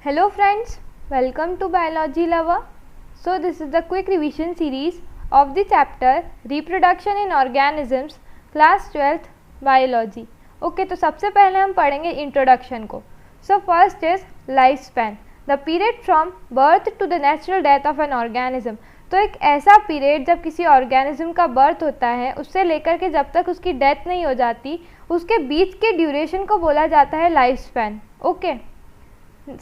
Hello friends, welcome to Biology Lover. So this is the quick revision series of the chapter Reproduction in Organisms, Class 12th Biology. Okay, तो सबसे पहले हम पढ़ेंगे introduction को. So first is lifespan, the period from birth to the natural death of an organism. तो एक ऐसा period जब किसी ऑर्गेनिज्म का बर्थ होता है उससे लेकर के जब तक उसकी डेथ नहीं हो जाती उसके बीच के ड्यूरेशन को बोला जाता है life span. Okay.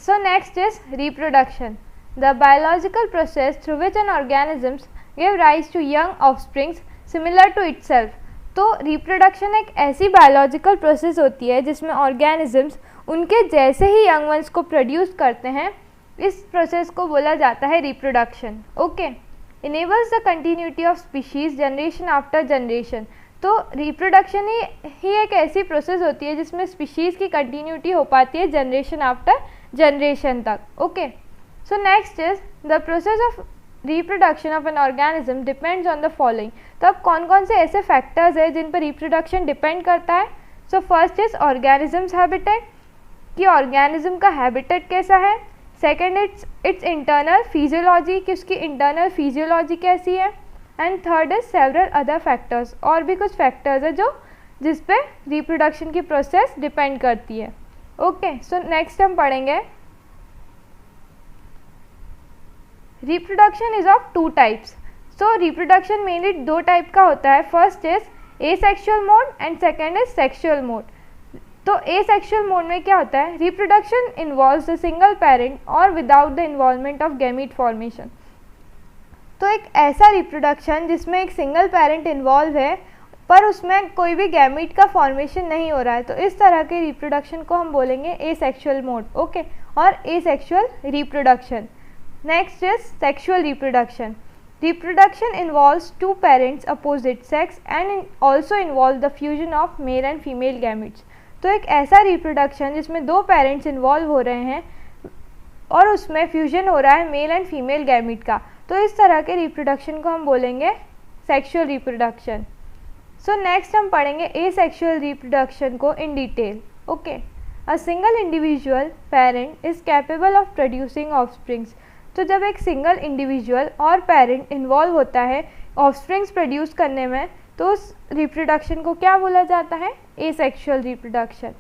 So next is reproduction, the biological process through which an organisms give rise to young offsprings similar to itself. तो reproduction एक ऐसी biological process होती है जिसमें organisms उनके जैसे ही young ones को produce करते हैं. इस process को बोला जाता है reproduction. Okay. Enables the continuity of species generation after generation. तो reproduction ही एक ऐसी प्रोसेस होती है जिसमें स्पीशीज़ की कंटिन्यूटी हो पाती है जनरेशन आफ्टर जनरेशन तक. Okay. So next is the process of reproduction of an organism depends on the following. तो अब कौन कौन से ऐसे फैक्टर्स हैं जिन पर रिप्रोडक्शन डिपेंड करता है. So first is organisms habitat, कि ऑर्गेनिज्म का हैबिटेट कैसा है. सेकेंड इट्स इंटरनल फिजियोलॉजी, कि उसकी इंटरनल फिजियोलॉजी कैसी है. And third is several other factors, और भी कुछ फैक्टर्स है जो जिस पे रिप्रोडक्शन की प्रोसेस डिपेंड करती है. ओके. सो नेक्स्ट हम पढ़ेंगे reproduction is of two types. So reproduction mainly दो टाइप का होता है. First is asexual mode and second is sexual mode. तो एसेक्सुअल मोड में क्या होता है, reproduction involves the single parent और without the involvement of gamete formation. तो एक ऐसा रिप्रोडक्शन जिसमें एक सिंगल पेरेंट इन्वॉल्व है पर उसमें कोई भी गैमीट का फॉर्मेशन नहीं हो रहा है, तो इस तरह के रिप्रोडक्शन को हम बोलेंगे एसेक्सुअल मोड. ओके. और asexual reproduction. Next is sexual reproduction. Reproduction involves two parents opposite sex and also involve the fusion of male and female gametes. तो एक ऐसा रिप्रोडक्शन जिसमें दो पेरेंट्स इन्वॉल्व हो रहे हैं और उसमें फ्यूजन हो रहा है मेल एंड फीमेल गैमीट का, तो इस तरह के रिप्रोडक्शन को हम बोलेंगे सेक्सुअल रिप्रोडक्शन. सो नेक्स्ट हम पढ़ेंगे एसेक्सुअल रिप्रोडक्शन को in detail. Okay. A single individual parent is capable of producing offsprings. तो जब एक सिंगल इंडिविजुअल और पेरेंट इन्वॉल्व होता है ऑफस्प्रिंग्स प्रोड्यूस करने में, तो उस रिप्रोडक्शन को क्या बोला जाता है, asexual reproduction.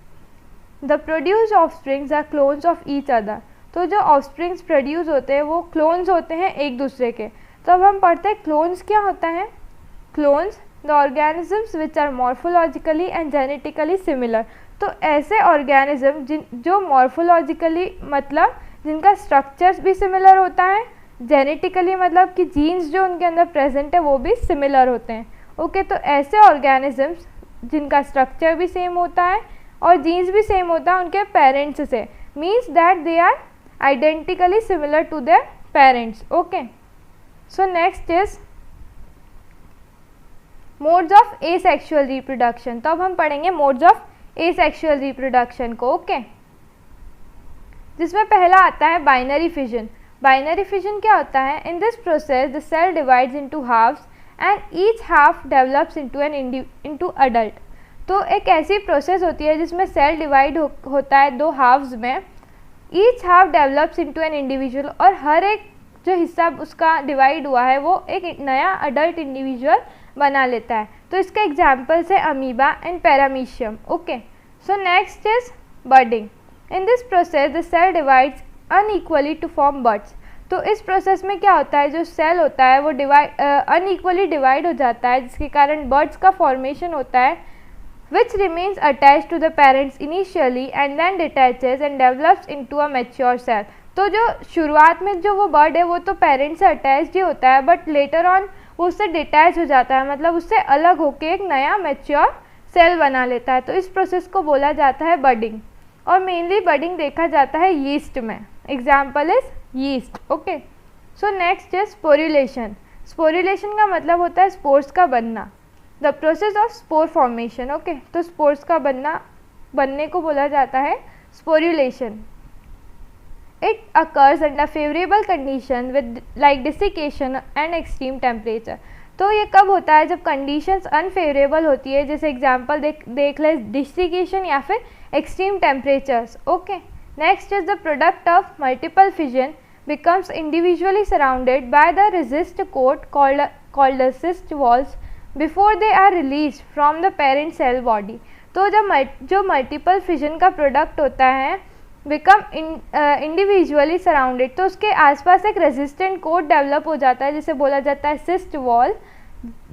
The produced offsprings are clones of each other. तो जो ऑफस्प्रिंग्स प्रोड्यूस होते हैं वो क्लोन्स होते हैं एक दूसरे के. तो अब हम पढ़ते हैं क्लोन्स क्या होता है. Clones the organisms which are morphologically and genetically similar. तो ऐसे ऑर्गेनिज्म जो मॉर्फोलॉजिकली मतलब जिनका स्ट्रक्चर्स भी सिमिलर होता है, जेनेटिकली मतलब कि जीन्स जो उनके अंदर प्रेजेंट है वो भी सिमिलर होते हैं. ओके. तो ऐसे ऑर्गेनिजम्स जिनका स्ट्रक्चर भी सेम होता है और जीन्स भी सेम होता है उनके पेरेंट्स से, means that they are identically similar to their parents. Okay. So next is modes of asexual reproduction. तो अब हम पढ़ेंगे modes of asexual reproduction को. ओके. जिसमें पहला आता है बाइनरी फिजन. बाइनरी फिजन क्या होता है, in this process the cell divides into halves and each half develops into adult. तो एक ऐसी प्रोसेस होती है जिसमें सेल डिवाइड होता है दो हाफ्स में. Each half develops into an individual, और हर एक जो हिस्सा उसका डिवाइड हुआ है वो एक नया अडल्ट इंडिविजुअल बना लेता है. तो इसके एग्जाम्पल्स है amoeba and paramecium. Okay. So next is budding. In this process the cell divides unequally to form buds. तो इस प्रोसेस में क्या होता है, जो सेल होता है वो अनइक्वली डिवाइड हो जाता है जिसके कारण बर्ड्स का फॉर्मेशन होता है, which remains attached to the parents initially and then detaches and develops into a mature cell. तो जो शुरुआत में जो वो बर्ड है वो तो पेरेंट्स से अटैच्ड ही होता है बट लेटर ऑन वो उससे डिटैच हो जाता है, मतलब उससे अलग होकर एक नया मैच्योर सेल बना लेता है. तो इस प्रोसेस को बोला जाता है बडिंग, और मेनली बडिंग देखा जाता है यीस्ट में. Example is yeast. Okay. So next is sporulation. Sporulation का मतलब होता है स्पोर्स का बनना, the process of spore formation. Okay. तो स्पोर्स का बनने को बोला जाता है sporulation. It occurs under favourable condition with like desiccation and extreme temperature. तो ये कब होता है, जब कंडीशंस अनफेवरेबल होती है, जैसे एग्जांपल देख ले डिसिकेशन या फिर extreme temperatures. Okay. Next is the product of multiple fission becomes individually surrounded by the resist coat called the cyst walls before they are released from the parent cell body. तो जब जो multiple fission का product होता है become individually surrounded, तो उसके आसपास एक रेजिस्टेंट कोट डेवलप हो जाता है जिसे बोला जाता है cyst wall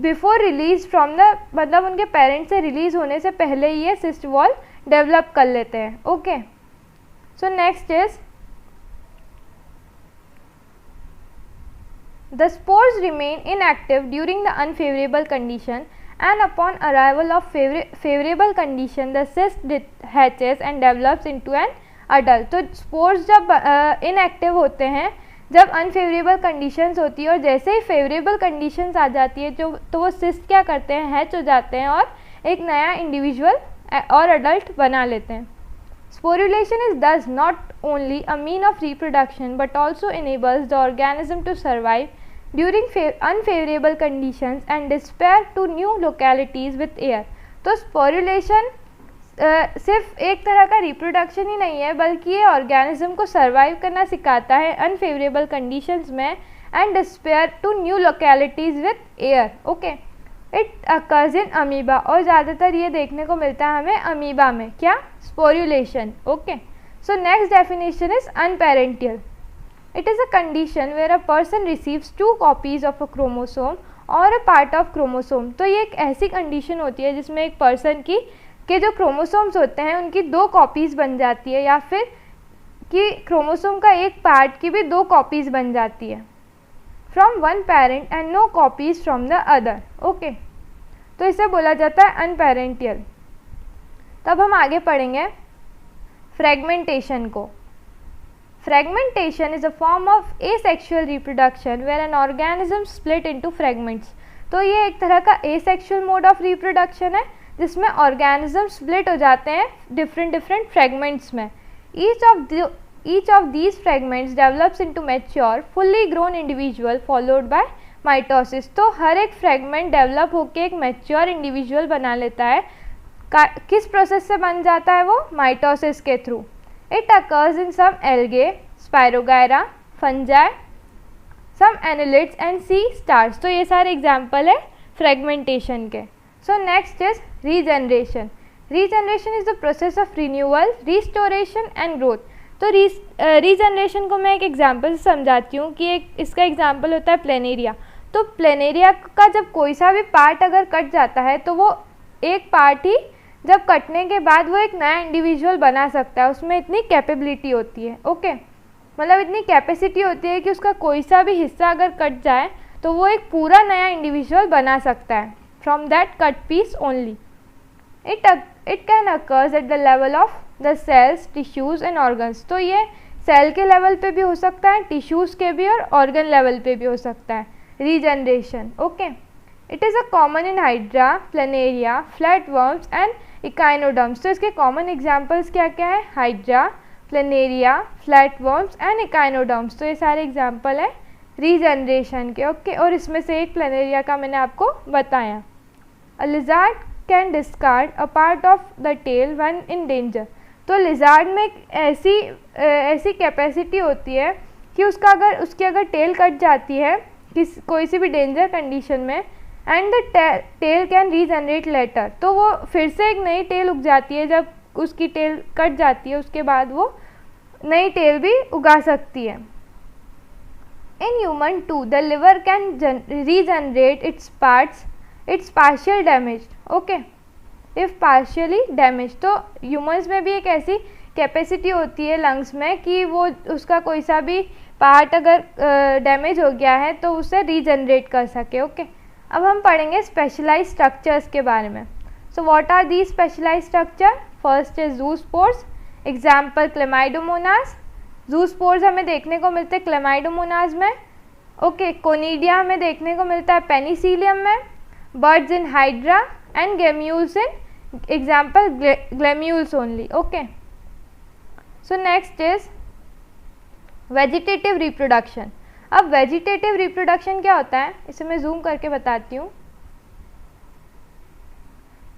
before release from the, मतलब उनके पेरेंट से रिलीज होने से पहले ही ये सिस्ट वॉल डेवलप कर लेते हैं. Okay, so next is the spores remain inactive during the unfavorable condition and upon arrival of favorable condition the cyst hatches and develops into an adult. तो spores जब inactive होते हैं जब unfavorable conditions होती है और जैसे ही favorable conditions आ जाती है तो वो cyst क्या करते हैं, hatch हो जाते हैं और एक नया individual और adult बना लेते हैं. Sporulation is thus not only a mean of reproduction but also enables the organism to survive during unfavorable conditions and disperse to new localities with air. तो sporulation सिर्फ एक तरह का रिप्रोडक्शन ही नहीं है बल्कि ये ऑर्गेनिज्म को सर्वाइव करना सिखाता है अनफेवरेबल कंडीशंस में and despair to new localities with air. Okay, it occurs in amoeba और ज़्यादातर ये देखने को मिलता है हमें अमीबा में. क्या? Sporulation. Okay, so next definition is uniparental. It is a condition where a person receives 2 copies of a chromosome or a part of chromosome. तो ये एक ऐसी कंडीशन होती है जिसमें एक पर्सन के जो क्रोमोसोम्स होते हैं उनकी 2 कॉपीज़ बन जाती है या फिर कि क्रोमोसोम का एक पार्ट की भी 2 कॉपीज़ बन जाती है from one parent and no copies from the other. Okay, तो इसे बोला जाता है अनपेरेंटियल. तब हम आगे पढ़ेंगे फ्रेगमेंटेशन को. Fragmentation is a form of asexual reproduction where an organism split into fragments. तो ये एक तरह का asexual mode of reproduction है जिसमें organism split हो जाते हैं different fragments में. Each of these fragments develops into mature, fully grown individual followed by mitosis. तो हर एक fragment develop होके एक mature individual बना लेता है. किस प्रोसेस से बन जाता है वो? माइटोसिस के through. It occurs in some algae, Spirogyra, fungi, some annelids and sea stars. तो ये सारे एग्जाम्पल है फ्रेगमेंटेशन के. सो next is regeneration. Regeneration is the process of renewal, restoration and growth. तो रीजनरेशन को मैं एक एग्जाम्पल से समझाती हूँ कि एक इसका एग्जाम्पल होता है प्लेनेरिया. तो प्लेनेरिया का जब कोई सा भी पार्ट अगर कट जाता है तो वो एक पार्ट ही जब कटने के बाद वो एक नया इंडिविजुअल बना सकता है. उसमें इतनी कैपेबिलिटी होती है. ओके, मतलब इतनी कैपेसिटी होती है कि उसका कोई सा भी हिस्सा अगर कट जाए तो वो एक पूरा नया इंडिविजुअल बना सकता है from that cut piece only. It can occurs at the level of the cells, tissues and organs. तो ये सेल के लेवल पे भी हो सकता है, टिश्यूज़ के भी और ऑर्गन लेवल पे भी हो सकता है regeneration. Okay, it is a common in hydra, planaria, flatworms and echinoderms. तो इसके कॉमन एग्जाम्पल्स क्या क्या है? Hydra, planaria, flatworms and echinoderms. तो ये सारे एग्जाम्पल है रीजनरेशन के. ओके, और इसमें से एक प्लेनेरिया का मैंने आपको बताया. A lizard can discard a part of the tail when in danger. तो लिजार्ड में ऐसी कैपेसिटी होती है कि उसकी अगर टेल कट जाती है कोई सी भी डेंजर कंडीशन में and the tail can regenerate later. तो वो फिर से एक नई टेल उग जाती है. जब उसकी टेल कट जाती है उसके बाद वो नई टेल भी उगा सकती है. In human too the liver can regenerate its parts its partial damage. Okay, if partially damage. तो ह्यूमन्स में भी एक ऐसी कैपेसिटी होती है लंग्स में कि वो उसका कोई सा भी पार्ट अगर डैमेज हो गया है तो उसे रीजनरेट कर सके. ओके, अब हम पढ़ेंगे स्पेशलाइज स्ट्रक्चर्स के बारे में. So what are the specialise structure? First is zoospores. Example chlamydomonas. Zoospores हमें देखने को मिलते हैं क्लेमाइडोमोनास में. ओके, कोनिडिया हमें देखने को मिलता है पेनिसिलियम में. Buds in hydra and gemmules in example gemmules only. Okay, so next is vegetative reproduction. अब वेजिटेटिव रिप्रोडक्शन क्या होता है इसे मैं जूम करके बताती हूँ.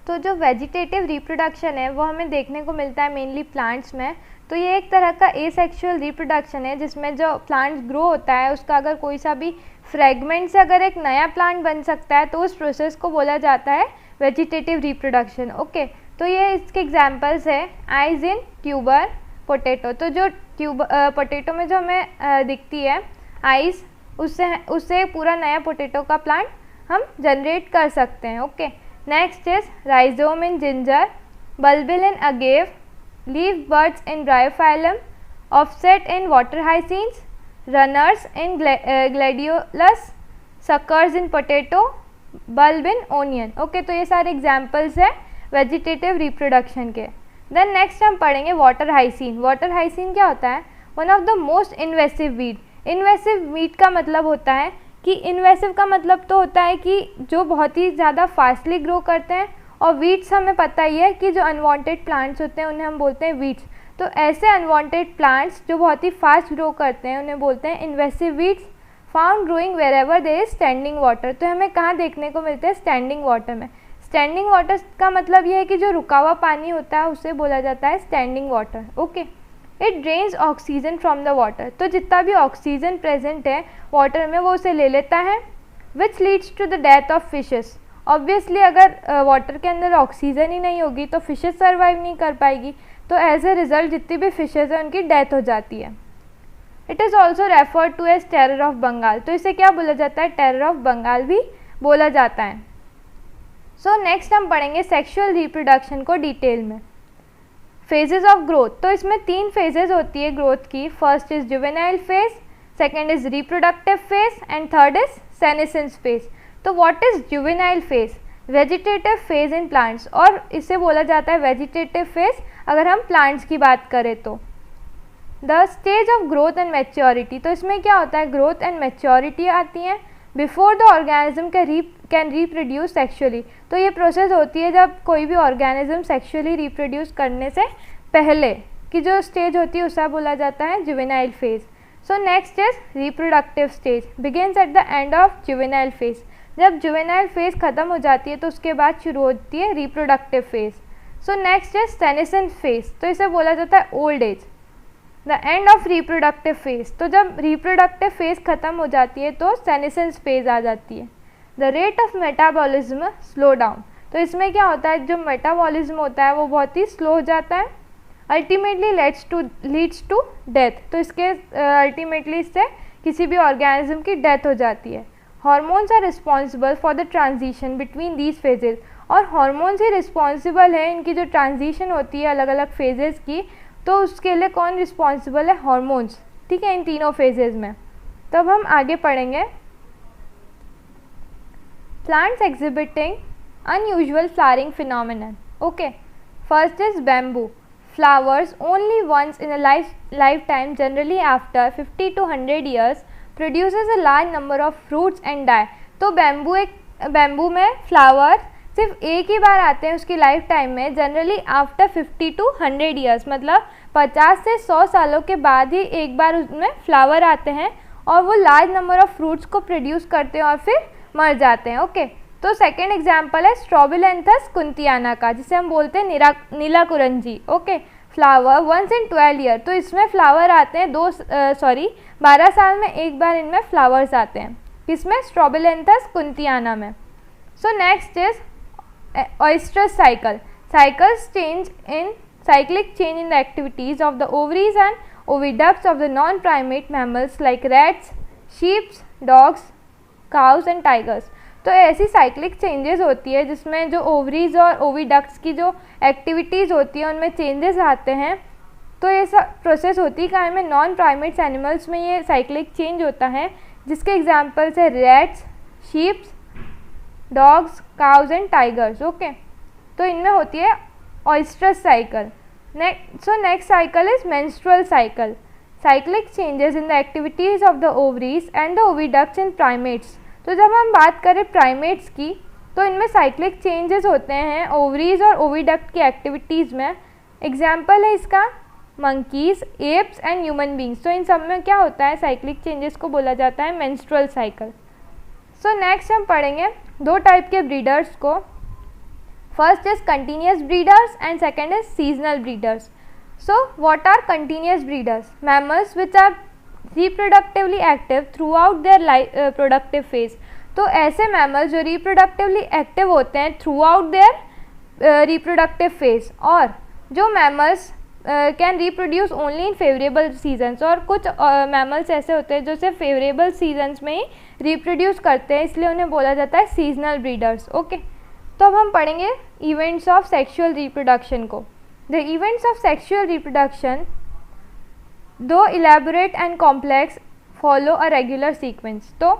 तो जो वेजिटेटिव रिप्रोडक्शन है वो हमें देखने को मिलता है मेनली प्लांट्स में. तो ये एक तरह का एसेक्सुअल रिप्रोडक्शन है जिसमें जो प्लांट ग्रो होता है उसका अगर कोई सा भी फ्रेगमेंट से अगर एक नया प्लांट बन सकता है तो उस प्रोसेस को बोला जाता है वेजिटेटिव रिप्रोडक्शन। ओके, तो ये इसके एग्जांपल्स है आइज इन ट्यूबर पोटैटो। तो जो पोटैटो में जो हमें दिखती है आइज, उससे पूरा नया पोटैटो का प्लांट हम जनरेट कर सकते हैं। Okay, next is rhizome in ginger, bulbil in agave, leaf buds in bryophyllum, offset in water hyacinths, runners in gladiolus, suckers in potato, bulb in onion। Okay, तो ये सारे एग्जाम्पल्स है vegetative reproduction के। Then next हम पढ़ेंगे water हाइसिन। Water हाइसिन क्या होता है? One of the most invasive weed. Invasive weed का मतलब होता है कि इन्वेसिव का मतलब तो होता है कि जो बहुत ही ज़्यादा फास्टली ग्रो करते हैं, और वीड्स हमें पता ही है कि जो अनवांटेड प्लांट्स होते हैं उन्हें हम बोलते हैं वीड्स। तो ऐसे अनवांटेड प्लांट्स जो बहुत ही फास्ट ग्रो करते हैं उन्हें बोलते हैं invasive weeds, found growing wherever there is standing water. तो हमें कहाँ देखने को मिलते हैं? स्टैंडिंग वाटर में। स्टैंडिंग वाटर का मतलब ये है कि जो रुका हुआ पानी होता है उसे बोला जाता है standing water. Okay, it drains oxygen from the water. तो जितना भी ऑक्सीजन प्रेजेंट है वाटर में वो उसे ले लेता है, which leads to the death of fishes. Obviously अगर वाटर के अंदर ऑक्सीजन ही नहीं होगी तो फिशेस सर्वाइव नहीं कर पाएगी, तो एज ए रिजल्ट जितनी भी फिशेज हैं उनकी डेथ हो जाती है। It is also referred to as terror of Bengal. तो इसे क्या बोला जाता है? टेरर ऑफ बंगाल भी बोला जाता है। सो नेक्स्ट हम पढ़ेंगे सेक्सुअल रिप्रोडक्शन को डिटेल में। Phases of growth. तो इसमें 3 फेजेस होती है ग्रोथ की। First is juvenile phase, second is reproductive phase and third is senescence phase. तो what is juvenile phase? Vegetative phase in plants, और इसे बोला जाता है वेजिटेटिव फेज अगर हम प्लांट्स की बात करें तो। The stage of growth and maturity. तो इसमें क्या होता है? ग्रोथ एंड मैच्योरिटी आती हैं before the organism can reproduce sexually. तो ये प्रोसेस होती है जब कोई भी ऑर्गेनिज्म सेक्सुअली रिप्रोड्यूस करने से पहले की जो स्टेज होती है उसे बोला जाता है juvenile phase. So next is reproductive stage, begins at the end of juvenile phase. जब जुवेनाइल फेज खत्म हो जाती है तो उसके बाद शुरू होती है reproductive phase. So next is senescence phase. तो इसे बोला जाता है old age, the end of reproductive phase. तो जब रिप्रोडक्टिव फेज खत्म हो जाती है तो सेनेसेंस फेज आ जाती है। The rate of metabolism slow down. तो इसमें क्या होता है? जो मेटाबॉलिज्म होता है वो बहुत ही स्लो हो जाता है, अल्टीमेटली लीड्स टू डेथ। तो इसके अल्टीमेटली इससे किसी भी ऑर्गेनिज्म की डेथ हो जाती है। Hormones are responsible for the transition between these phases. और हॉर्मोन्स ही रिस्पॉन्सिबल है इनकी जो ट्रांजिशन होती है अलग अलग फेजेस की, तो उसके लिए कौन रिस्पॉन्सिबल है? हॉर्मोन्स। ठीक है, इन तीनों फेजेस में। तब हम आगे पढ़ेंगे plants exhibiting unusual flowering phenomenon. Okay, first is bamboo. Flowers only once in a lifetime, generally after 50 to 100 years, produces a large number of fruits and die। तो बैम्बू में फ्लावर सिर्फ एक ही बार आते हैं उसकी लाइफ टाइम में, generally after 50 to 100 years, मतलब 50 से 100 सालों के बाद ही एक बार उसमें फ्लावर आते हैं और वो लार्ज नंबर ऑफ फ्रूट्स को प्रोड्यूस करते हैं और फिर मर जाते हैं। ओके, तो सेकेंड एग्जाम्पल है स्ट्रॉबिलेंथस कुंतियाना का, जिसे हम बोलते हैं Neelakurinji. Okay, flower once in 12 year. तो इसमें फ्लावर आते हैं 12 साल में एक बार इनमें फ्लावर्स आते हैं। किसमें? स्ट्रॉबिलेंथस कुंतियाना में। सो next is oestrus cycle. Cyclic change in the activities of the ovaries and oviducts of the non-primate mammals like rats, sheep, dogs, cows and tigers। तो ऐसी साइक्लिक चेंजेस होती है जिसमें जो ओवरीज और ओविडक्ट्स की जो एक्टिविटीज़ होती है उनमें चेंजेस आते हैं। तो ये सब प्रोसेस होती है कहाँ में? नॉन प्राइमेट्स एनिमल्स में ये साइक्लिक चेंज होता है, जिसके एग्जाम्पल्स है rats, sheeps, dogs, cows and tigers. Okay, तो इनमें होती है oestrus cycle. Next cycle is menstrual cycle. Cyclic changes in the activities of the ovaries and the oviducts in primates. तो जब हम बात करें प्राइमेट्स की तो इनमें साइक्लिक चेंजेस होते हैं ओवरीज और ओविडक्ट की एक्टिविटीज़ में। एग्जाम्पल है इसका monkeys, apps and human beings. तो इन सब में क्या होता है? साइक्लिक चेंजेस को बोला जाता है मेंस्ट्रुअल साइकिल। सो नेक्स्ट हम पढ़ेंगे 2 टाइप के ब्रीडर्स को। First is continuous breeders and second is seasonal breeders. So what are continuous breeders? Mammals which are reproductively active throughout their productive phase. तो ऐसे mammals जो reproductively active होते हैं throughout their reproductive phase, और जो mammals can reproduce only in favorable seasons, और कुछ mammals ऐसे होते हैं जो सिर्फ favorable seasons में ही reproduce करते हैं, इसलिए उन्हें बोला जाता है seasonal breeders. ओके, तो अब हम पढ़ेंगे events of sexual reproduction को. The events of sexual reproduction, though elaborate and complex, follow a regular sequence. तो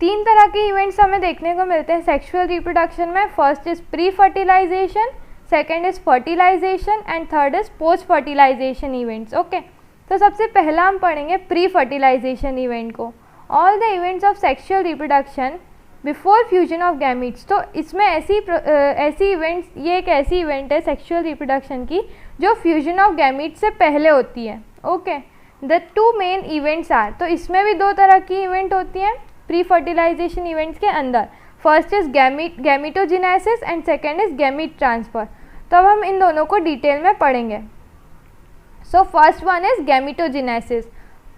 तीन तरह के इवेंट्स हमें देखने को मिलते हैं सेक्सुअल रिप्रोडक्शन में. First is pre fertilisation, second is fertilisation and third is post fertilisation events. Okay, तो सबसे पहला हम पढ़ेंगे प्री फर्टिलाइजेशन इवेंट को. All the events of sexual reproduction before fusion of gametes. तो इसमें ऐसी इवेंट्स, ये एक ऐसी इवेंट है सेक्सुअल रिप्रोडक्शन की जो फ्यूजन ऑफ गैमीट्स से पहले होती है. Okay, the two main events are, तो इसमें भी दो तरह की इवेंट होती हैं प्री फर्टिलाइजेशन इवेंट्स के अंदर. First is gametogenesis and second is gamete transfer. तो अब हम इन दोनों को डिटेल में पढ़ेंगे. So first one is gametogenesis.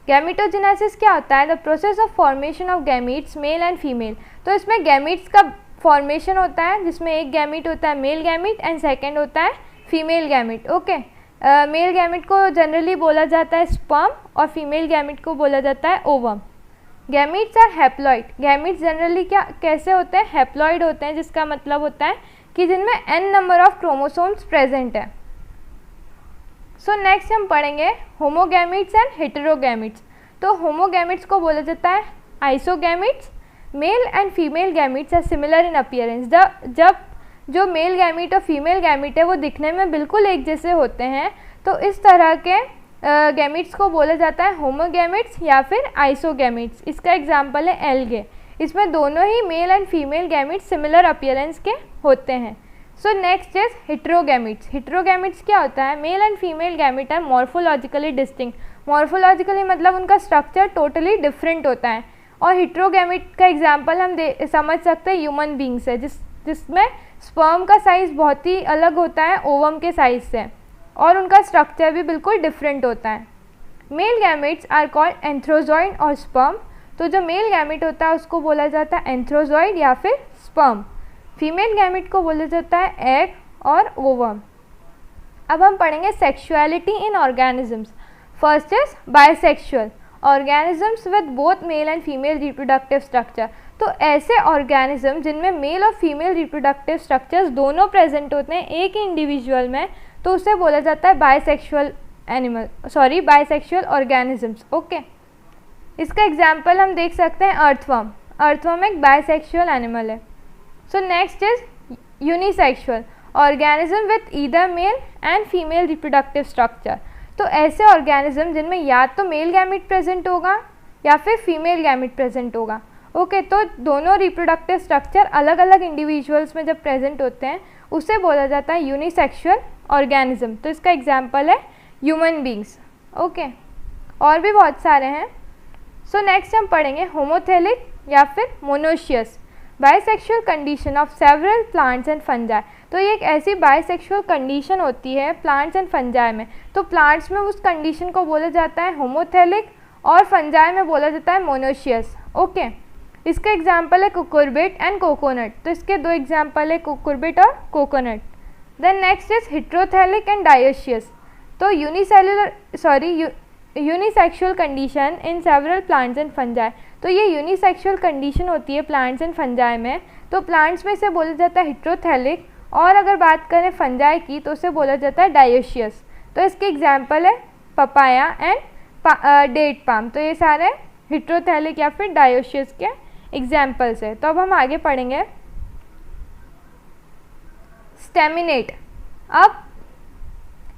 Gametogenesis क्या होता है? The process of formation of gametes male and female. तो इसमें गैमीट्स का फॉर्मेशन होता है जिसमें एक गैमीट होता है मेल गैमीट एंड सेकेंड होता है female gamete. Okay, male gamete को जनरली बोला जाता है स्पर्म और फीमेल गैमीट को बोला जाता है ovum. Gametes are haploid. Gametes generally कैसे होते हैं? हैप्लॉइड होते हैं, जिसका मतलब होता है कि जिनमें n number of chromosomes present है. सो नेक्स्ट हम पढ़ेंगे होमोगैमीट्स एंड हेटेरोगैमीट्स. तो होमोगैमीट्स को बोला जाता है isogametes. Male and female gametes are similar in appearance. जब जो मेल गैमीट और फीमेल गैमीट है वो दिखने में बिल्कुल एक जैसे होते हैं, तो इस तरह के गैमीट्स को बोला जाता है होमोगैमीट्स या फिर आइसोगैमीट्स. इसका एग्जांपल है एल्गे. इसमें दोनों ही male and female gametes similar appearance के होते हैं. सो नेक्स्ट इज हेटेरोगैमीट्स. हेटेरोगैमीट्स क्या होता है? Male and female gamete are morphologically distinct. Morphologically मतलब उनका स्ट्रक्चर टोटली डिफरेंट होता है. और हेटेरोगैमीट का एग्जांपल हम समझ सकते हैं ह्यूमन बींग से, जिसमें स्पर्म का साइज़ बहुत ही अलग होता है ओवम के साइज़ से, और उनका स्ट्रक्चर भी बिल्कुल डिफरेंट होता है. Male gametes are called antherozoid और स्पर्म. तो जो मेल गैमीट होता है उसको बोला जाता है एंथ्रोजॉइड या फिर स्पर्म. फीमेल गैमीट को बोला जाता है एग और ओवम. अब हम पढ़ेंगे sexuality in organisms. First is bisexual organisms with both male and female reproductive structure. तो ऐसे ऑर्गेनिज्म जिनमें मेल और फीमेल रिप्रोडक्टिव स्ट्रक्चर्स दोनों प्रेजेंट होते हैं एक ही इंडिविजुअल में, तो उसे बोला जाता है बायसेक्सुअल ऑर्गेनिजम्स. ओके, इसका एग्जांपल हम देख सकते हैं अर्थवर्म. अर्थवर्म एक बायसेक्सुअल एनिमल है. So next is unisexual organism with either mail and female reproductive structure. तो ऐसे ऑर्गेनिज्म जिनमें या तो मेल गैमीट प्रेजेंट होगा या फिर फीमेल गैमीट प्रेजेंट होगा. ओके, तो दोनों रिप्रोडक्टिव स्ट्रक्चर अलग अलग इंडिविजुअल्स में जब प्रेजेंट होते हैं उसे बोला जाता है यूनिसेक्सुअल ऑर्गेनिज्म. तो इसका एग्जांपल है ह्यूमन बींग्स. ओके, और भी बहुत सारे हैं. सो नेक्स्ट हम पढ़ेंगे होमोथेलिक या फिर monoecious bisexual condition of several plants and fungi. तो ये एक ऐसी बाइसेक्सुअल कंडीशन होती है प्लांट्स एंड फंजाई में. तो प्लांट्स में उस कंडीशन को बोला जाता है होमोथेलिक और फंजाई में बोला जाता है मोनोशियस. ओके, इसका एग्जाम्पल है कुकुरबिट एंड कोकोनट. तो इसके दो एग्जाम्पल है कुकुरबिट और coconut. Then next is heterothallic and dioecious. तो unisexual condition in several plants and fungi. तो ये यूनिसेक्सुअल कंडीशन होती है प्लांट्स एंड फंजाई में. तो प्लांट्स में इसे बोला जाता है हेटेरोथेलिक, और अगर बात करें फंजाई की तो उसे बोला जाता है डायोशियस. तो इसके एग्जाम्पल है पपाया एंड डेट पाम. तो ये सारे हेटेरोथेलिक या फिर डायोशियस के एग्जाम्पल्स है. तो अब हम आगे पढ़ेंगे स्टेमिनेट. अब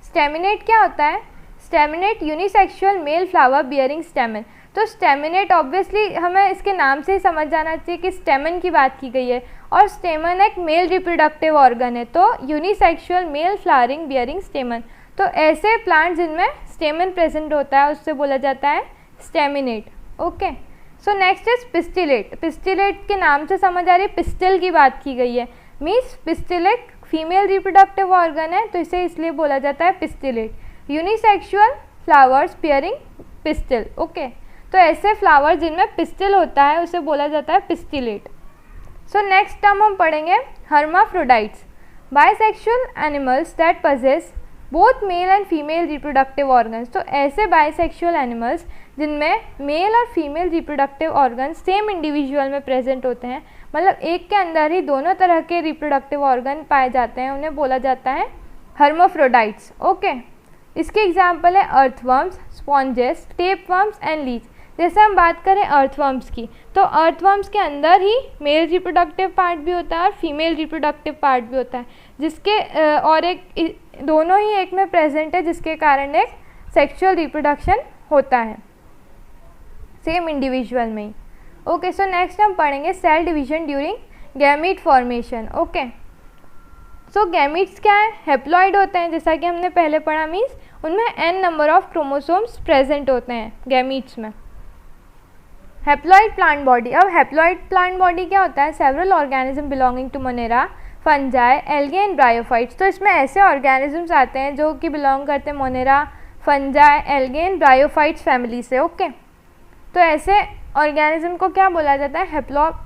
स्टेमिनेट क्या होता है? Staminate unisexual male flower bearing stamen. तो स्टेमिनेट ऑब्वियसली हमें इसके नाम से ही समझ जाना चाहिए कि स्टेमन की बात की गई है, और स्टेमन एक मेल रिप्रोडक्टिव ऑर्गन है. तो unisexual male flowering bearing stamen. तो ऐसे प्लांट जिनमें स्टेमन प्रेजेंट होता है उससे बोला जाता है staminate. Okay, so next is pistillate. Pistillate के नाम से समझ आ रही है पिस्टिल की बात की गई है. मीन्स पिस्टिल एक फीमेल रिप्रोडक्टिव ऑर्गन है, तो इसे इसलिए बोला जाता है pistillate. Unisexual flowers pairing pistil, okay. तो ऐसे फ्लावर जिनमें पिस्टिल होता है उसे बोला जाता है पिस्टिलेट। सो नेक्स्ट टर्म हम पढ़ेंगे hermaphrodites, bisexual animals that possess both male and female reproductive organs. तो ऐसे बाइसेक्सुअल एनिमल्स जिनमें मेल और female reproductive organ same individual में प्रेजेंट होते हैं, मतलब एक के अंदर ही दोनों तरह के रिप्रोडक्टिव ऑर्गन पाए जाते हैं, उन्हें बोला जाता है हर्माफ्रोडाइट्स, ओके। इसके एग्जाम्पल है earthworms, sponges, tapeworms and Leach. जैसे हम बात करें अर्थवर्म्स की, तो अर्थवर्म्स के अंदर ही मेल रिप्रोडक्टिव पार्ट भी होता है और फीमेल रिप्रोडक्टिव पार्ट भी होता है, जिसके और एक दोनों ही एक में प्रेजेंट है, जिसके कारण एक सेक्सुअल रिप्रोडक्शन होता है सेम इंडिविजुअल में ही, ओके। सो नेक्स्ट हम पढ़ेंगे cell division during gamete formation, okay. So gametes क्या है, हेप्लॉइड होते हैं, जैसा कि हमने पहले पढ़ा, मीन्स उनमें n number of chromosomes present होते हैं गैमीट्स में। हेप्लॉइड प्लांट बॉडी, अब हेप्लॉइड प्लांट बॉडी क्या होता है, several organism belonging to Monera, fungi, algae and bryophytes. तो इसमें ऐसे ऑर्गेनिजम्स आते हैं जो कि बिलोंग करते हैं Monera, fungi, algae and bryophytes family से, ओके। तो ऐसे ऑर्गेनिज्म को क्या बोला जाता है,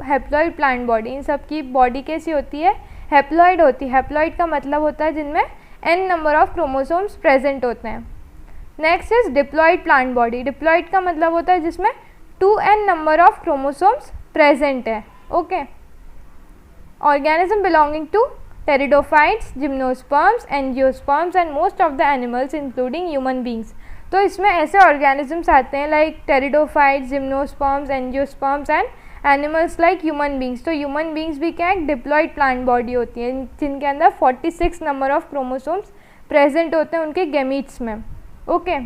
हेप्लॉइड प्लांट बॉडी। इन सब की बॉडी कैसी होती है, हेप्लॉइड होती है। हेप्लॉइड का मतलब होता है जिनमें n number of chromosomes present होते हैं। Next is diploid plant body. Diploid का मतलब होता है जिसमें 2n number of chromosomes present है, okay. Organism belonging to pteridophytes, gymnosperms, angiosperms and most of the animals including human beings. तो इसमें ऐसे ऑर्गेनिजम्स आते हैं like pteridophytes, gymnosperms, angiosperms and animals like human beings. तो ह्यूमन बींग्स भी क्या है, डिप्लॉइड प्लांट बॉडी होती है, जिनके अंदर 46 नंबर ऑफ क्रोमोसोम्स प्रेजेंट होते हैं उनके गैमीट्स में, ओके।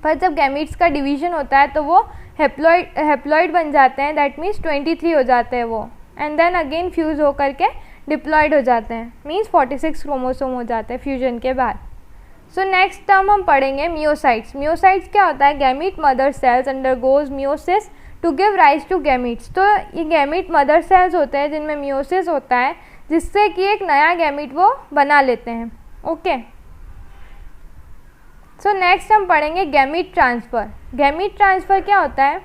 पर जब गैमीट्स का डिवीजन होता है तो वो हेप्लॉइड बन जाते हैं, दैट मीन्स 23 हो जाते हैं वो, एंड देन अगेन फ्यूज़ होकर के डिप्लॉइड हो जाते हैं, मीन्स 46 क्रोमोसोम हो जाते हैं फ्यूजन के बाद। सो नेक्स्ट टर्म हम पढ़ेंगे मियोसाइट्स। मियोसाइट्स क्या होता है, gamete mother cells undergoes meiosis to give rise to gametes. तो ये गैमीट मदर सेल्स होते हैं जिनमें मियोसिस होता है, जिससे कि एक नया गैमीट वो बना लेते हैं, ओके। सो नेक्स्ट हम पढ़ेंगे गैमीट ट्रांसफ़र। गैमीट ट्रांसफ़र क्या होता है,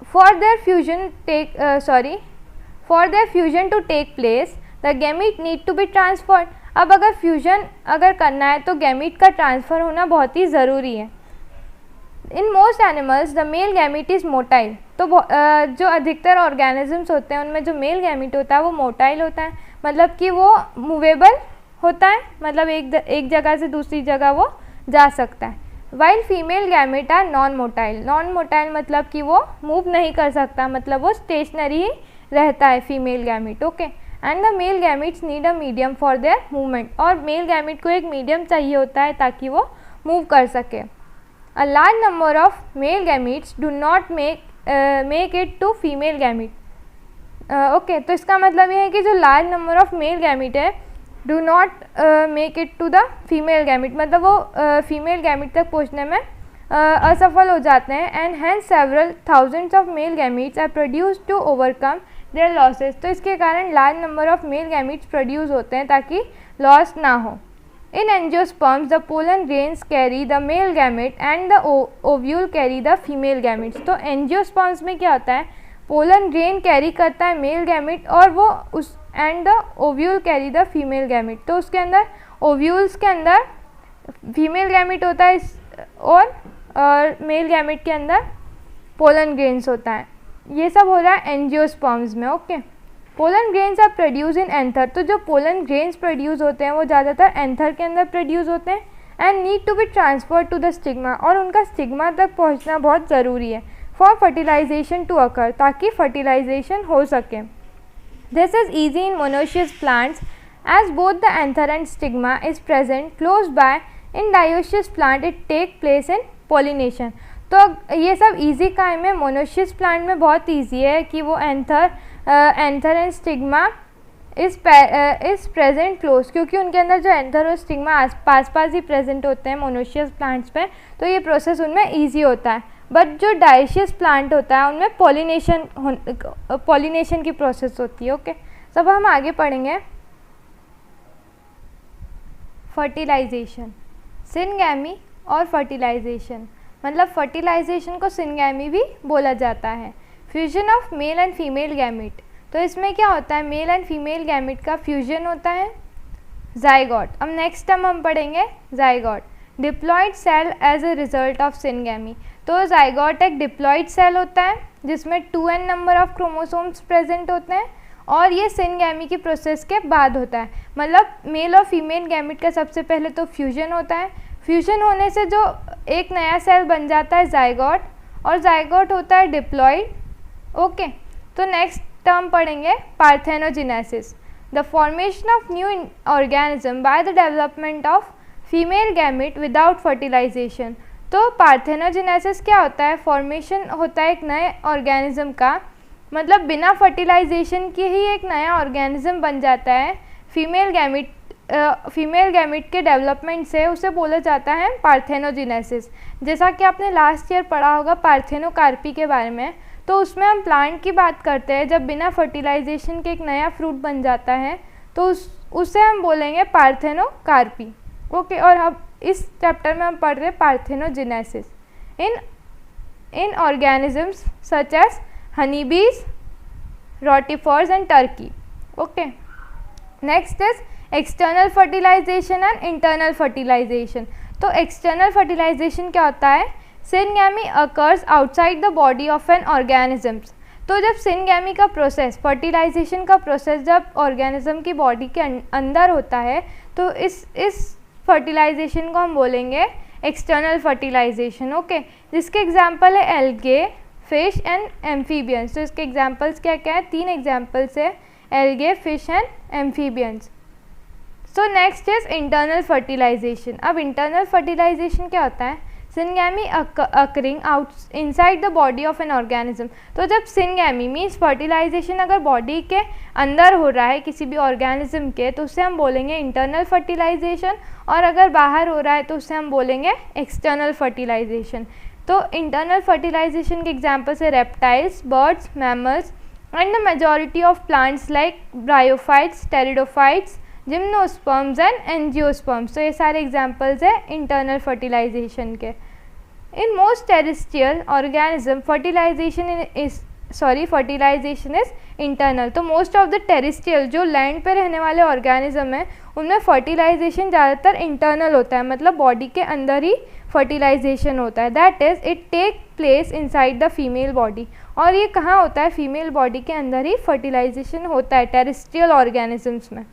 for their fusion to take place the gamete need to be transferred. अब अगर फ्यूजन करना है तो गैमीट का ट्रांसफ़र होना बहुत ही ज़रूरी है। In most animals the male gamete is motile. तो जो अधिकतर ऑर्गेनिजम्स होते हैं उनमें जो मेल गैमीट होता है वो मोटाइल होता है, मतलब कि वो मूवेबल होता है, मतलब एक जगह से दूसरी जगह वो जा सकता है। While female gamete are non motile. Non motile मतलब कि वो मूव नहीं कर सकता, मतलब वो स्टेशनरी ही रहता है female gamete, okay. And the male gametes need a medium for their movement. और मेल गैमीट को एक मीडियम चाहिए होता है ताकि वो मूव कर सके। A large number of male gametes do not make it to female gamete, okay. तो इसका मतलब ये है कि जो large number of male gamete है do not make it to the female gamete, मतलब वो फीमेल गैमीट तक पहुँचने में असफल हो जाते हैं। And hence several thousands of male gametes are produced to overcome their losses. तो इसके कारण large number of male gametes produce होते हैं ताकि लॉस ना हो। In angiosperms the pollen grains carry the male gamete and the ovule carry the female gametes. तो angiosperms में क्या होता है, पोलन ग्रेन कैरी करता है मेल गैमेट और वो उस and the ovule carry the female gamete. तो उसके अंदर ओव्यूल्स के अंदर फीमेल गैमेट होता है और मेल गैमेट के अंदर पोलन ग्रेन्स होता है। ये सब हो रहा है एंजियोस्पर्म्स में, okay. Pollen grains are produce in anther. तो जो पोलन ग्रेन्स प्रोड्यूस होते हैं वो ज़्यादातर एंथर के अंदर प्रोड्यूस होते हैं। And need to be transferred to the stigma, और उनका स्टिग्मा तक पहुंचना बहुत ज़रूरी है फॉर फर्टिलाइजेशन टू अकर, ताकि फर्टिलाइजेशन हो सके। This is easy in monoecious plants as both the anther and stigma is present close by. In dioecious plant it take place in pollination. तो ये सब इजी काम है, मोनोशियस प्लांट में बहुत इजी है कि वो anther and stigma is present close, क्योंकि उनके अंदर जो एंथर और स्टिग्मा पास ही प्रेजेंट होते हैं मोनोशियस प्लांट्स पे, तो ये प्रोसेस उनमें इजी होता है। बट जो डायोशियस प्लांट होता है उनमें पॉलिनेशन की प्रोसेस होती है, ओके। सब हम आगे पढ़ेंगे। फर्टिलाइजेशन, सिनगैमी और फर्टिलाइजेशन, मतलब फर्टिलाइजेशन को सिनगैमी भी बोला जाता है। Fusion of male and female gamete, तो इसमें क्या होता है, मेल एंड फीमेल गैमिट का फ्यूजन होता है। जाइगोट, अब नेक्स्ट टर्म हम पढ़ेंगे zygote, diploid cell as a result of syngamy. तो जाइगोट एक डिप्लॉयड सेल होता है जिसमें 2n number of chromosomes present होते हैं और ये सिनगैमी की प्रोसेस के बाद होता है। मतलब मेल और फीमेल गैमिट का सबसे पहले तो फ्यूजन होता है, फ्यूजन होने से जो एक नया सेल बन जाता है जाइगोट, और जाइगोट होता है डिप्लॉयड। ओके, तो नेक्स्ट टर्म पढ़ेंगे parthenogenesis, the formation of new organism by the development of female gamete without fertilisation. तो पार्थेनोजेनेसिस क्या होता है, फॉर्मेशन होता है एक नए ऑर्गेनिज्म का, मतलब बिना फर्टिलाइजेशन के ही एक नया ऑर्गेनिज्म बन जाता है फीमेल गैमिट के डेवलपमेंट से, उसे बोला जाता है पार्थेनोजेनेसिस। जैसा कि आपने लास्ट ईयर पढ़ा होगा पार्थेनोकार्पी के बारे में, तो उसमें हम प्लांट की बात करते हैं, जब बिना फर्टिलाइजेशन के एक नया फ्रूट बन जाता है तो उसे हम बोलेंगे पार्थेनोकार्पी। ओके, और अब इस चैप्टर में हम पढ़ रहे हैं parthenogenesis in organisms such as honeybees, rotifers and turkey. Okay, next is external fertilization and internal fertilization. तो external fertilization क्या होता है, syngamy occurs outside the body of an organism. तो जब syngamy का प्रोसेस, फर्टिलाइजेशन का प्रोसेस जब organism की बॉडी के अंदर होता है तो इस फर्टिलाइजेशन को हम बोलेंगे एक्सटर्नल फर्टिलाइजेशन। ओके, जिसके एग्जाम्पल है एल्गे, फिश एंड एम्फीबियंस। तो इसके एग्जाम्पल्स क्या क्या है, 3 एग्जाम्पल्स है, algae, fish and amphibians. So next is internal fertilisation. अब इंटरनल फर्टिलाइजेशन क्या होता है, syngamy occurring out inside the body of an organism. तो जब सिनगैमी मीन्स फर्टिलाइजेशन अगर बॉडी के अंदर हो रहा है किसी भी ऑर्गेनिज्म के, तो उसे हम बोलेंगे इंटरनल फर्टिलाइजेशन, और अगर बाहर हो रहा है तो उसे हम बोलेंगे एक्सटर्नल फर्टिलाइजेशन। तो इंटरनल फर्टिलाइजेशन के एग्जाम्पल्स है reptiles, birds, mammals and the majority of plants like bryophytes, pteridophytes, gymnosperms and angiosperms. तो ये सारे एग्जाम्पल्स है इंटरनल फर्टिलाइजेशन के। In most terrestrial organism fertilization is internal. तो मोस्ट ऑफ द टेरेस्ट्रियल जो land पे रहने वाले ऑर्गेनिज्म है उनमें फर्टिलाइजेशन ज़्यादातर इंटरनल होता है, मतलब बॉडी के अंदर ही फर्टिलाइजेशन होता है। That is it take place inside the female body. और ये कहाँ होता है, फीमेल बॉडी के अंदर ही फर्टिलाइजेशन होता है टेरेस्ट्रियल ऑर्गेनिजम्स में।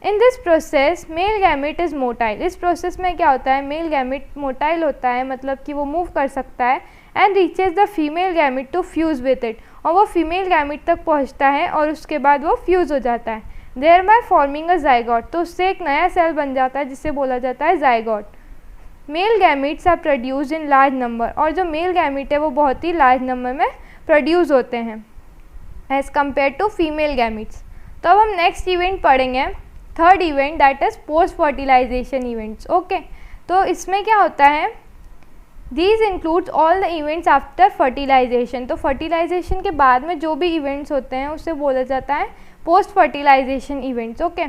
इन this process male gamete is motile. इस प्रोसेस में क्या होता है, मेल गैमिट मोटाइल होता है, मतलब कि वो मूव कर सकता है, and reaches the female gamete to fuse with it. और वो फीमेल गैमिट तक पहुँचता है और उसके बाद वो फ्यूज़ हो जाता है, thereby forming a zygote. तो उससे एक नया सेल बन जाता है जिसे बोला जाता है zygote. Male gametes are produced in large number. और जो मेल गैमिट है वो बहुत ही लार्ज नंबर में प्रोड्यूस होते हैं as compared to female gametes. तो अब हम नेक्स्ट इवेंट पढ़ेंगे, third event, that is post fertilisation events. Okay, तो इसमें क्या होता है, these includes all the events after fertilization. तो फर्टिलाइजेशन के बाद में जो भी इवेंट्स होते हैं उसे बोला जाता है पोस्ट फर्टिलाइजेशन इवेंट्स। ओके,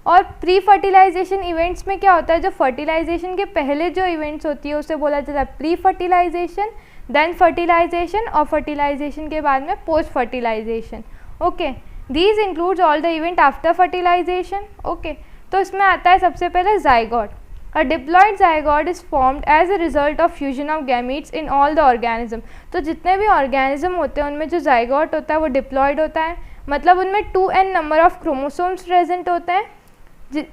और प्री फर्टिलाइजेशन इवेंट्स में क्या होता है, जो फर्टिलाइजेशन के पहले जो इवेंट्स होती है उसे बोला जाता है प्री फर्टिलाइजेशन, देन फर्टिलाइजेशन, और फर्टिलाइजेशन के बाद में post fertilization. Okay, these includes all the event after fertilization. Okay, तो इसमें आता है सबसे पहले zygote. A diploid zygote is formed as a result of fusion of gametes in all the organism. तो जितने भी ऑर्गेनिज्म होते हैं उनमें जो जाइगोट होता है वो डिप्लॉयड होता है, मतलब उनमें 2n number of chromosomes present होते हैं,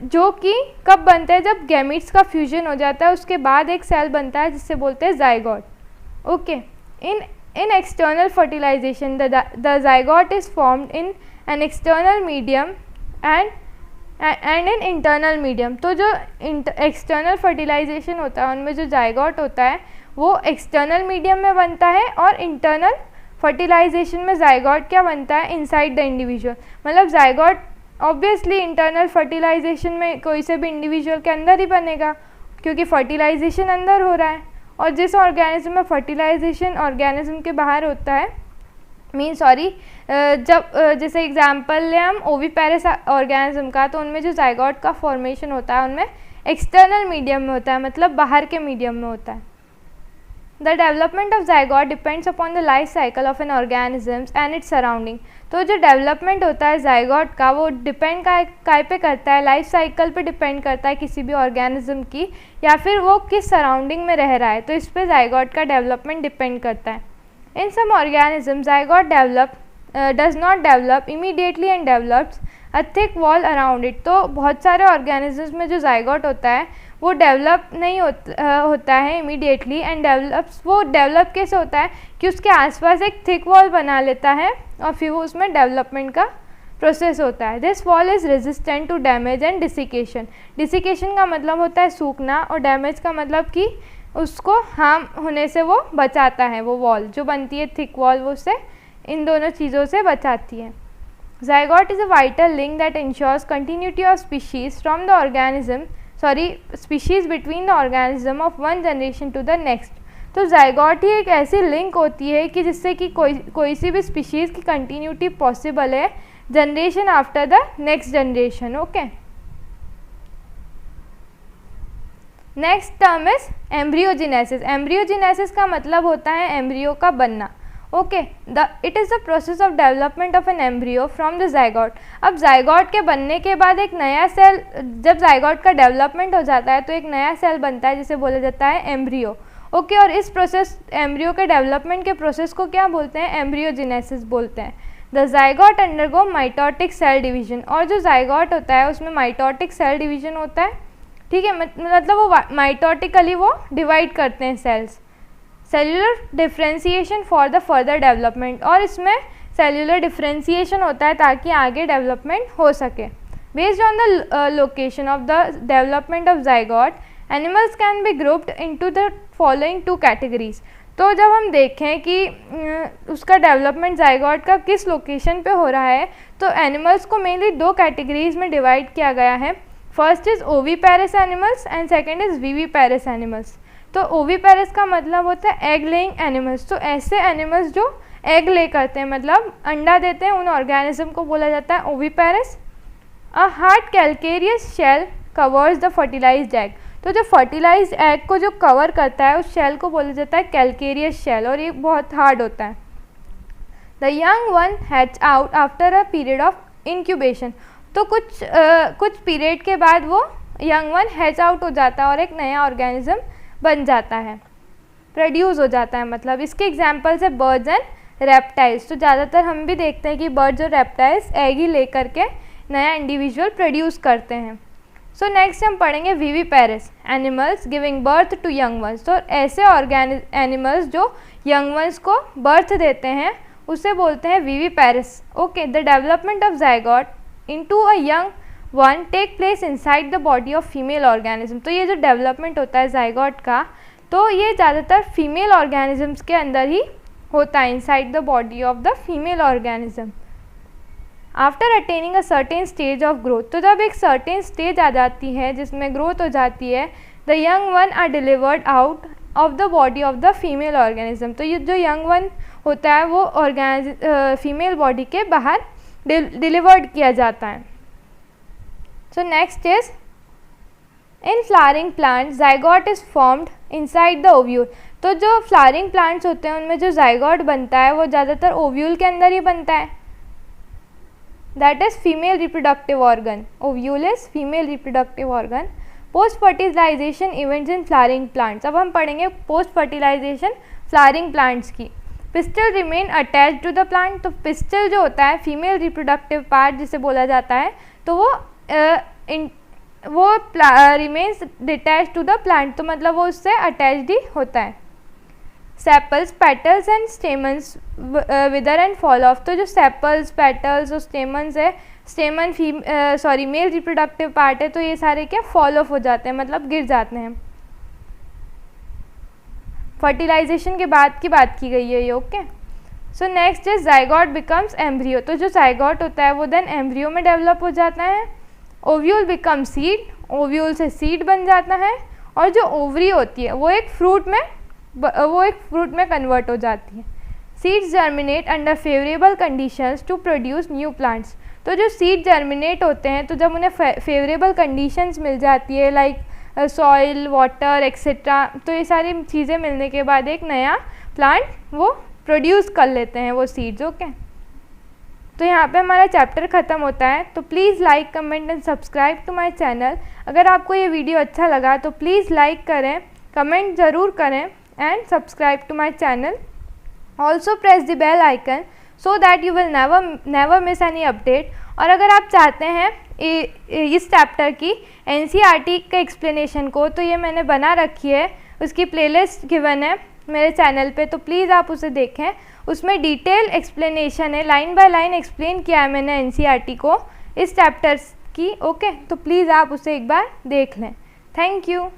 जो कि कब बनते हैं, जब गैमीट्स का फ्यूजन हो जाता है उसके बाद एक सेल बनता है जिससे बोलते हैं zygote. Okay, in external fertilization the zygote is formed in an external medium and in internal medium. तो जो एक्सटर्नल फर्टिलाइजेशन होता है उनमें जो जाइगोट होता है वो एक्सटर्नल मीडियम में बनता है, और इंटरनल फर्टिलाइजेशन में जाइगोट क्या बनता है, इनसाइड द इंडिविजुअल। मतलब जाइगोट ऑब्वियसली इंटरनल फर्टिलाइजेशन में कोई से भी इंडिविजुअल के अंदर ही बनेगा क्योंकि फर्टिलाइजेशन अंदर हो रहा है, और जिस ऑर्गेनिज्म में फर्टिलाइजेशन ऑर्गेनिज्म के बाहर होता है जब जैसे एग्जांपल लें हम ओविपेरस ऑर्गेनिज्म का, तो उनमें जो जाइगोट का फॉर्मेशन होता है उनमें एक्सटर्नल मीडियम में होता है, मतलब बाहर के मीडियम में होता है। The development of zygote depends upon the life cycle of N organisms and its surrounding. तो जो डेवलपमेंट होता है जाइगोट का वो डिपेंड काय पे करता है, लाइफ साइकिल पे डिपेंड करता है किसी भी ऑर्गेनिज्म की, या फिर वो किस सराउंडिंग में रह रहा है, तो इस पर जाइगोट का डेवलपमेंट डिपेंड करता है। In some organism zygote does not develop immediately and develops a thick wall around it. तो बहुत सारे ऑर्गेनिजम्स में जो जाइगोट होता है वो डेवलप नहीं होता है इमीडिएटली एंड डेवलप्स। वो डेवलप कैसे होता है कि उसके आसपास एक थिक वॉल बना लेता है और फिर वो उसमें डेवलपमेंट का प्रोसेस होता है। This wall is resistant to damage and desiccation. Desiccation का मतलब होता है सूखना, और डैमेज का मतलब कि उसको हार्म होने से वो बचाता है। वो वॉल जो बनती है थिक वॉल, वो उससे इन दोनों चीज़ों से बचाती है। Zygote is a vital link that insures continuity of species from the species between the organism of one generation to the next. तो जाइगोट ही एक ऐसी लिंक होती है कि जिससे कि कोई सी भी स्पीशीज़ की कंटिन्यूटी पॉसिबल है generation after the next generation. Okay, next term is embryogenesis. Embryogenesis का मतलब होता है एम्ब्रियो का बनना। Okay, it is the process of development of an embryo from the zygote. अब जाइगोट के बनने के बाद एक नया सेल, जब जाइगोट का डेवलपमेंट हो जाता है तो एक नया सेल बनता है जिसे बोला जाता है एम्ब्रियो। ओके, और इस प्रोसेस एम्ब्रियो के डेवलपमेंट के प्रोसेस को क्या बोलते हैं? एम्ब्रियोजेनेसिस बोलते हैं। The zygote undergo mitotic cell division. और जो जाइगोट होता है उसमें माइटोटिक सेल डिवीजन होता है, ठीक है, मतलब वो माइटोटिकली वो डिवाइड करते हैं cells. Cellular differentiation for the further development, और इसमें सेल्यूलर डिफ्रेंसिएशन होता है ताकि आगे डेवलपमेंट हो सके। Based on the location of the development of zygote, animals can be grouped into the following two categories. तो जब हम देखें कि उसका डेवलपमेंट जाइगोट का किस लोकेशन पे हो रहा है, तो एनिमल्स को मेनली दो कैटेगरीज में डिवाइड किया गया है। First is oviparous animals and second is viviparous animals. तो ओविपेरस का मतलब होता है एग लेइंग एनिमल्स। तो ऐसे एनिमल्स जो एग ले करते हैं, मतलब अंडा देते हैं, उन ऑर्गेनिज्म को बोला जाता है oviparous. A hard calcareous shell covers the fertilized egg. तो जो फर्टिलाइज्ड एग को जो कवर करता है उस शेल को बोला जाता है कैल्केरियस शेल, और ये बहुत हार्ड होता है। The young one hatch out after a period of incubation. तो कुछ पीरियड के बाद वो यंग वन हैच आउट हो जाता है और एक नया ऑर्गेनिज्म बन जाता है, प्रोड्यूस हो जाता है। मतलब इसके एग्जांपल्स है बर्ड्स एंड रेप्टाइल्स। तो ज़्यादातर हम भी देखते हैं कि बर्ड्स और रेप्टाइल्स एग ही लेकर के नया इंडिविजुअल प्रोड्यूस करते हैं। सो नेक्स्ट हम पढ़ेंगे viviparous animals giving birth to young ones. तो ऐसे एनिमल्स जो यंग वंस को बर्थ देते हैं उसे बोलते हैं viviparous. Okay, the development of zygote into a young one take place inside the body of female organism. तो ये जो डेवलपमेंट होता है जाइगोट का, तो ये ज़्यादातर फीमेल ऑर्गेनिजम्स के अंदर ही होता है, inside the body of the female organism. After attaining a certain stage of growth. तो जब एक सर्टेन स्टेज आ जाती है जिसमें ग्रोथ हो जाती है, the young one are delivered out of the body of the female organism. तो ये जो यंग वन होता है वो फीमेल बॉडी के बाहर डिलीवर्ड किया जाता है। So next is in flowering plants zygote is formed inside the ovule। तो जो फ्लावरिंग प्लांट्स होते हैं उनमें जो जाइगोट बनता है वो ज़्यादातर ओव्यूल के अंदर ही बनता है। That is female reproductive organ. Ovule is female reproductive organ. Post fertilisation events in flowering plants. अब हम पढ़ेंगे पोस्ट फर्टिलाइजेशन फ्लावरिंग प्लांट्स की। Pistil remain attach to the plant. तो पिस्टल जो होता है फीमेल रिप्रोडक्टिव पार्ट जिसे बोला जाता है, तो वो remains detach to the plant, तो मतलब वो उससे अटैच्ड ही होता है। Sepals, petals and stamens wither and fall off. तो जो सेपल्स, पेटल्स और स्टेमन्स है, स्टेमन मेल रिप्रोडक्टिव पार्ट है, तो ये सारे क्या फॉल ऑफ हो जाते हैं, मतलब गिर जाते हैं। फर्टिलाइजेशन के बाद की बात की गई है ये। Okay, so next is zygote becomes embryo. तो जो जाइगोट होता है वो देन एम्ब्रियो में डेवलप हो जाता है। Ovule become seed. ओव्यूल से सीड बन जाता है, और जो ओवरी होती है वो एक फ्रूट में कन्वर्ट हो जाती है। Seeds germinate under favourable conditions to produce new plants. तो जो सीड जर्मिनेट होते हैं तो जब उन्हें फेवरेबल कंडीशंस मिल जाती है लाइक सॉइल, वाटर एक्सेट्रा, तो ये सारी चीज़ें मिलने के बाद एक नया प्लांट वो प्रोड्यूस कर लेते हैं वो सीड्स। ओके, तो यहाँ पे हमारा चैप्टर ख़त्म होता है। तो please like, comment and subscribe to my channel. अगर आपको ये वीडियो अच्छा लगा तो प्लीज़ लाइक करें, कमेंट ज़रूर करें and subscribe to my channel. Also press the bell icon so that you will never miss any update. और अगर आप चाहते हैं इस चैप्टर की NCERT के एक्सप्लेनेशन को, तो ये मैंने बना रखी है, उसकी प्लेलिस्ट गिवन है मेरे चैनल पे, तो प्लीज़ आप उसे देखें। उसमें डिटेल एक्सप्लेनेशन है, लाइन बाय लाइन एक्सप्लेन किया है मैंने NCERT को इस चैप्टर्स की। ओके, तो प्लीज़ आप उसे एक बार देख लें। Thank you.